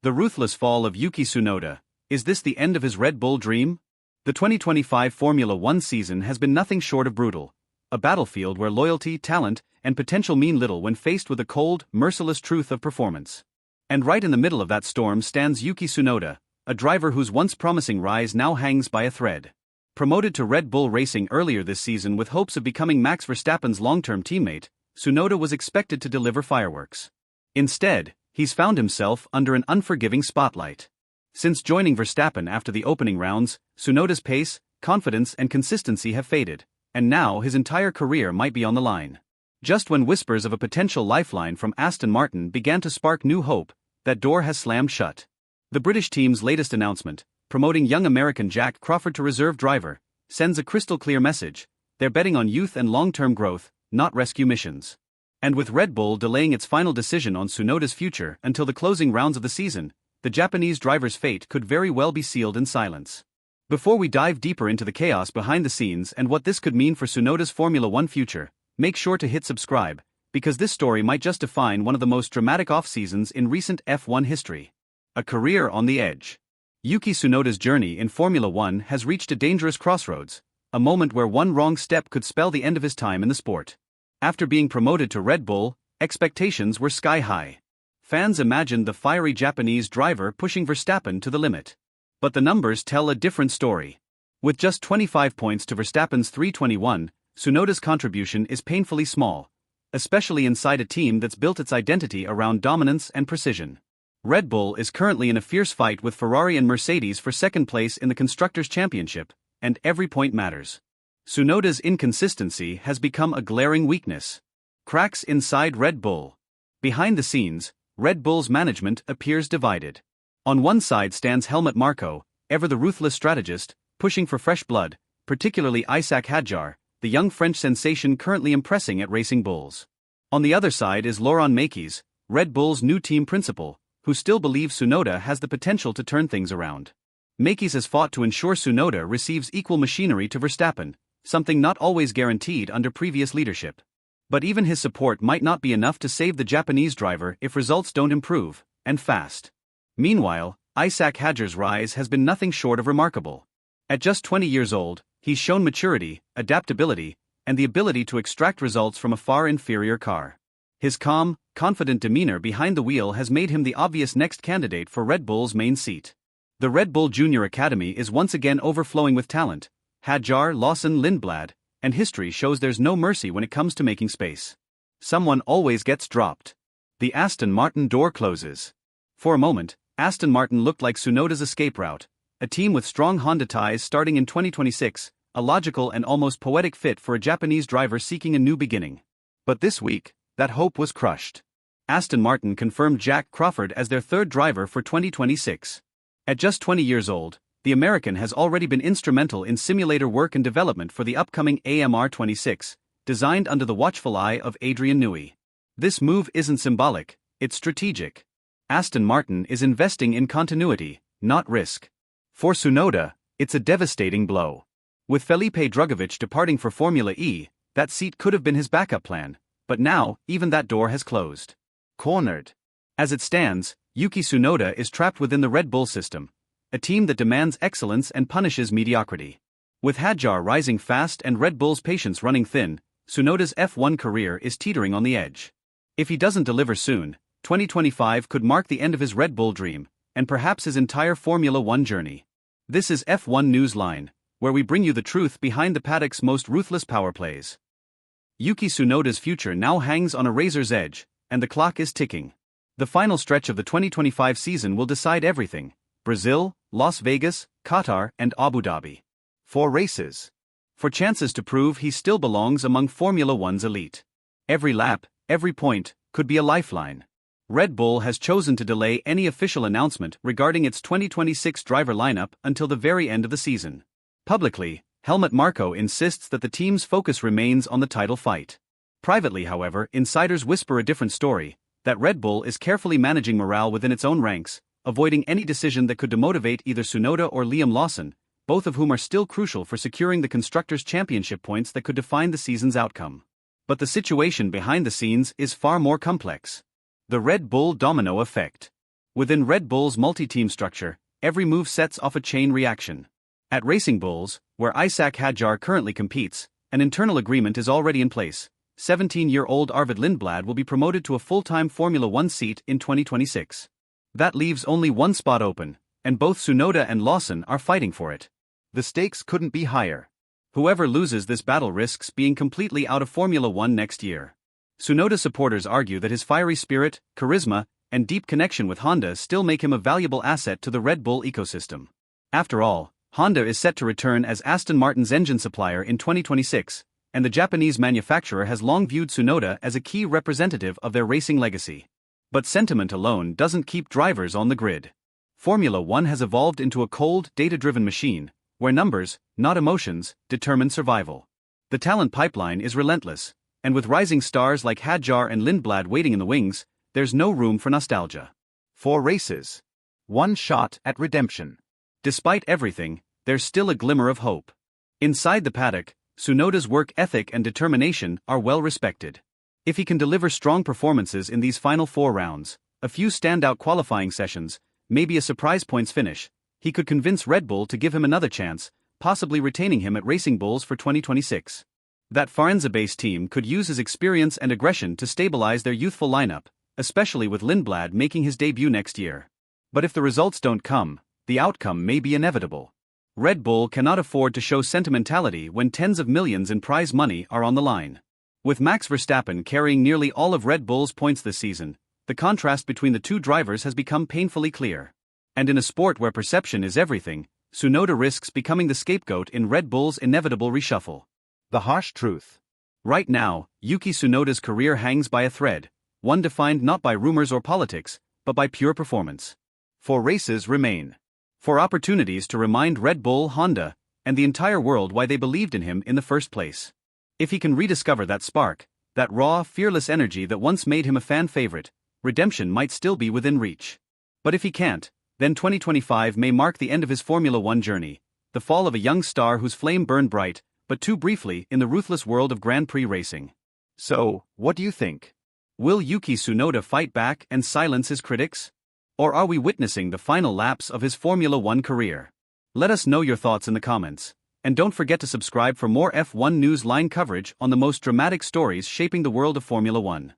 The ruthless fall of Yuki Tsunoda. Is this the end of his Red Bull dream? The 2025 Formula One season has been nothing short of brutal. A battlefield where loyalty, talent, and potential mean little when faced with the cold, merciless truth of performance. And right in the middle of that storm stands Yuki Tsunoda, a driver whose once promising rise now hangs by a thread. Promoted to Red Bull Racing earlier this season with hopes of becoming Max Verstappen's long-term teammate, Tsunoda was expected to deliver fireworks. Instead, he's found himself under an unforgiving spotlight. Since joining Verstappen after the opening rounds, Tsunoda's pace, confidence and consistency have faded, and now his entire career might be on the line. Just when whispers of a potential lifeline from Aston Martin began to spark new hope, that door has slammed shut. The British team's latest announcement, promoting young American Jack Crawford to reserve driver, sends a crystal-clear message: they're betting on youth and long-term growth, not rescue missions. And with Red Bull delaying its final decision on Tsunoda's future until the closing rounds of the season, the Japanese driver's fate could very well be sealed in silence. Before we dive deeper into the chaos behind the scenes and what this could mean for Tsunoda's Formula One future, make sure to hit subscribe, because this story might just define one of the most dramatic off-seasons in recent F1 history. A career on the edge. Yuki Tsunoda's journey in Formula One has reached a dangerous crossroads, a moment where one wrong step could spell the end of his time in the sport. After being promoted to Red Bull, expectations were sky-high. Fans imagined the fiery Japanese driver pushing Verstappen to the limit. But the numbers tell a different story. With just 25 points to Verstappen's 321, Tsunoda's contribution is painfully small, especially inside a team that's built its identity around dominance and precision. Red Bull is currently in a fierce fight with Ferrari and Mercedes for second place in the Constructors' Championship, and every point matters. Tsunoda's inconsistency has become a glaring weakness. Cracks inside Red Bull. Behind the scenes, Red Bull's management appears divided. On one side stands Helmut Marko, ever the ruthless strategist, pushing for fresh blood, particularly Isack Hadjar, the young French sensation currently impressing at Racing Bulls. On the other side is Laurent Mekies, Red Bull's new team principal, who still believes Tsunoda has the potential to turn things around. Mekies has fought to ensure Tsunoda receives equal machinery to Verstappen, something not always guaranteed under previous leadership. But even his support might not be enough to save the Japanese driver if results don't improve, and fast. Meanwhile, Isack Hadjar's rise has been nothing short of remarkable. At just 20 years old, he's shown maturity, adaptability, and the ability to extract results from a far inferior car. His calm, confident demeanor behind the wheel has made him the obvious next candidate for Red Bull's main seat. The Red Bull Junior Academy is once again overflowing with talent. Hadjar, Lawson, Lindblad, and history shows there's no mercy when it comes to making space. Someone always gets dropped. The Aston Martin door closes. For a moment, Aston Martin looked like Tsunoda's escape route, a team with strong Honda ties starting in 2026, a logical and almost poetic fit for a Japanese driver seeking a new beginning. But this week, that hope was crushed. Aston Martin confirmed Jack Crawford as their third driver for 2026. At just 20 years old, the American has already been instrumental in simulator work and development for the upcoming AMR26, designed under the watchful eye of Adrian Newey. This move isn't symbolic, it's strategic. Aston Martin is investing in continuity, not risk. For Tsunoda, it's a devastating blow. With Felipe Drugovich departing for Formula E, that seat could have been his backup plan, but now, even that door has closed. Cornered. As it stands, Yuki Tsunoda is trapped within the Red Bull system, a team that demands excellence and punishes mediocrity. With Hadjar rising fast and Red Bull's patience running thin, Tsunoda's F1 career is teetering on the edge. If he doesn't deliver soon, 2025 could mark the end of his Red Bull dream, and perhaps his entire Formula One journey. This is F1 Newsline, where we bring you the truth behind the paddock's most ruthless power plays. Yuki Tsunoda's future now hangs on a razor's edge, and the clock is ticking. The final stretch of the 2025 season will decide everything: Brazil, Las Vegas, Qatar, and Abu Dhabi. 4 races. For chances to prove he still belongs among Formula One's elite. Every lap, every point, could be a lifeline. Red Bull has chosen to delay any official announcement regarding its 2026 driver lineup until the very end of the season. Publicly, Helmut Marko insists that the team's focus remains on the title fight. Privately, however, insiders whisper a different story, that Red Bull is carefully managing morale within its own ranks, avoiding any decision that could demotivate either Tsunoda or Liam Lawson, both of whom are still crucial for securing the Constructors' Championship points that could define the season's outcome. But the situation behind the scenes is far more complex. The Red Bull domino effect. Within Red Bull's multi-team structure, every move sets off a chain reaction. At Racing Bulls, where Isack Hadjar currently competes, an internal agreement is already in place. 17-year-old Arvid Lindblad will be promoted to a full-time Formula One seat in 2026. That leaves only one spot open, and both Tsunoda and Lawson are fighting for it. The stakes couldn't be higher. Whoever loses this battle risks being completely out of Formula One next year. Tsunoda supporters argue that his fiery spirit, charisma, and deep connection with Honda still make him a valuable asset to the Red Bull ecosystem. After all, Honda is set to return as Aston Martin's engine supplier in 2026, and the Japanese manufacturer has long viewed Tsunoda as a key representative of their racing legacy. But sentiment alone doesn't keep drivers on the grid. Formula One has evolved into a cold, data-driven machine, where numbers, not emotions, determine survival. The talent pipeline is relentless, and with rising stars like Hadjar and Lindblad waiting in the wings, there's no room for nostalgia. 4 races. One shot at redemption. Despite everything, there's still a glimmer of hope. Inside the paddock, Tsunoda's work ethic and determination are well respected. If he can deliver strong performances in these final 4 rounds, a few standout qualifying sessions, maybe a surprise points finish, he could convince Red Bull to give him another chance, possibly retaining him at Racing Bulls for 2026. That Faenza-based team could use his experience and aggression to stabilize their youthful lineup, especially with Lindblad making his debut next year. But if the results don't come, the outcome may be inevitable. Red Bull cannot afford to show sentimentality when tens of millions in prize money are on the line. With Max Verstappen carrying nearly all of Red Bull's points this season, the contrast between the two drivers has become painfully clear. And in a sport where perception is everything, Tsunoda risks becoming the scapegoat in Red Bull's inevitable reshuffle. The harsh truth. Right now, Yuki Tsunoda's career hangs by a thread, one defined not by rumors or politics, but by pure performance. 4 races remain. 4 opportunities to remind Red Bull, Honda, and the entire world why they believed in him in the first place. If he can rediscover that spark, that raw, fearless energy that once made him a fan favorite, redemption might still be within reach. But if he can't, then 2025 may mark the end of his Formula One journey, the fall of a young star whose flame burned bright, but too briefly, in the ruthless world of Grand Prix racing. So, what do you think? Will Yuki Tsunoda fight back and silence his critics? Or are we witnessing the final lapse of his Formula One career? Let us know your thoughts in the comments. And don't forget to subscribe for more F1 News line coverage on the most dramatic stories shaping the world of Formula One.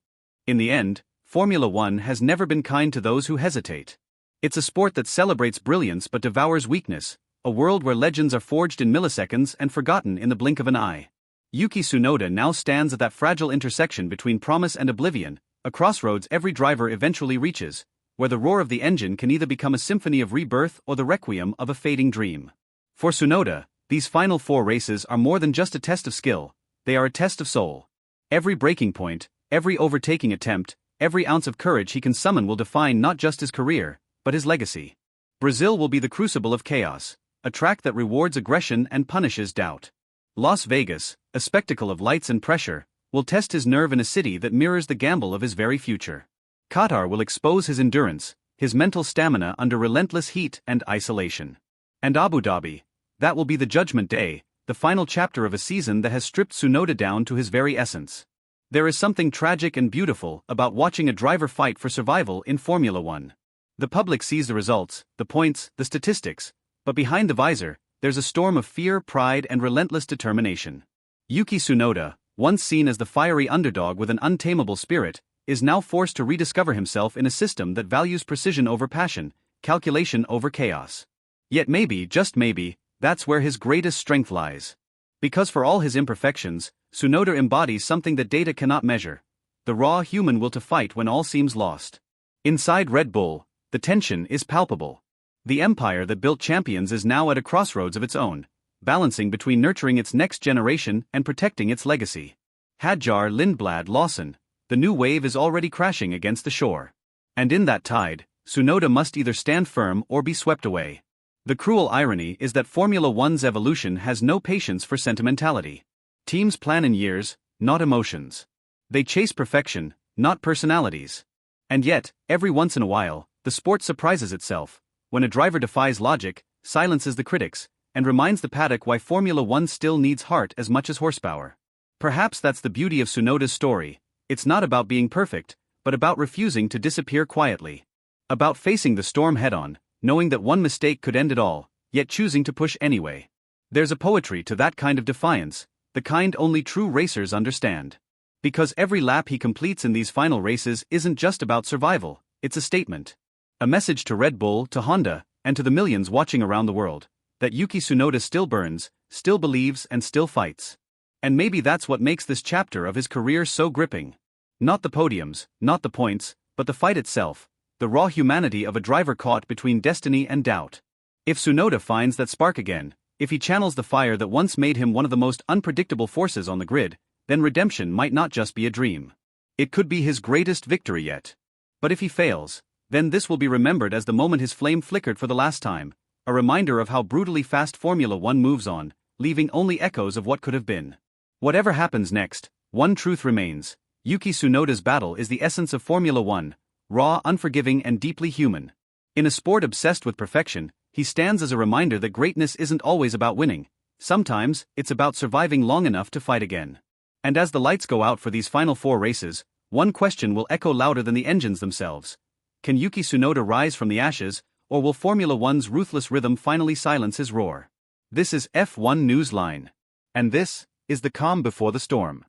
In the end, Formula One has never been kind to those who hesitate. It's a sport that celebrates brilliance but devours weakness, a world where legends are forged in milliseconds and forgotten in the blink of an eye. Yuki Tsunoda now stands at that fragile intersection between promise and oblivion, a crossroads every driver eventually reaches, where the roar of the engine can either become a symphony of rebirth or the requiem of a fading dream. For Tsunoda, these final 4 races are more than just a test of skill, they are a test of soul. Every breaking point, every overtaking attempt, every ounce of courage he can summon will define not just his career, but his legacy. Brazil will be the crucible of chaos, a track that rewards aggression and punishes doubt. Las Vegas, a spectacle of lights and pressure, will test his nerve in a city that mirrors the gamble of his very future. Qatar will expose his endurance, his mental stamina under relentless heat and isolation. And Abu Dhabi, that will be the judgment day, the final chapter of a season that has stripped Tsunoda down to his very essence. There is something tragic and beautiful about watching a driver fight for survival in Formula One. The public sees the results, the points, the statistics, but behind the visor, there's a storm of fear, pride, and relentless determination. Yuki Tsunoda, once seen as the fiery underdog with an untamable spirit, is now forced to rediscover himself in a system that values precision over passion, calculation over chaos. Yet maybe, just maybe, that's where his greatest strength lies. Because for all his imperfections, Tsunoda embodies something that data cannot measure: the raw human will to fight when all seems lost. Inside Red Bull, the tension is palpable. The empire that built champions is now at a crossroads of its own, balancing between nurturing its next generation and protecting its legacy. Hadjar, Lindblad, Lawson, the new wave is already crashing against the shore. And in that tide, Tsunoda must either stand firm or be swept away. The cruel irony is that Formula One's evolution has no patience for sentimentality. Teams plan in years, not emotions. They chase perfection, not personalities. And yet, every once in a while, the sport surprises itself, when a driver defies logic, silences the critics, and reminds the paddock why Formula One still needs heart as much as horsepower. Perhaps that's the beauty of Tsunoda's story. It's not about being perfect, but about refusing to disappear quietly. About facing the storm head-on, knowing that one mistake could end it all, yet choosing to push anyway. There's a poetry to that kind of defiance, the kind only true racers understand. Because every lap he completes in these final races isn't just about survival, it's a statement. A message to Red Bull, to Honda, and to the millions watching around the world, that Yuki Tsunoda still burns, still believes and still fights. And maybe that's what makes this chapter of his career so gripping. Not the podiums, not the points, but the fight itself, the raw humanity of a driver caught between destiny and doubt. If Tsunoda finds that spark again, if he channels the fire that once made him one of the most unpredictable forces on the grid, then redemption might not just be a dream. It could be his greatest victory yet. But if he fails, then this will be remembered as the moment his flame flickered for the last time, a reminder of how brutally fast Formula One moves on, leaving only echoes of what could have been. Whatever happens next, one truth remains: Yuki Tsunoda's battle is the essence of Formula One, raw, unforgiving and deeply human. In a sport obsessed with perfection, he stands as a reminder that greatness isn't always about winning. Sometimes, it's about surviving long enough to fight again. And as the lights go out for these final 4 races, one question will echo louder than the engines themselves. Can Yuki Tsunoda rise from the ashes, or will Formula One's ruthless rhythm finally silence his roar? This is F1 Newsline. And this is the calm before the storm.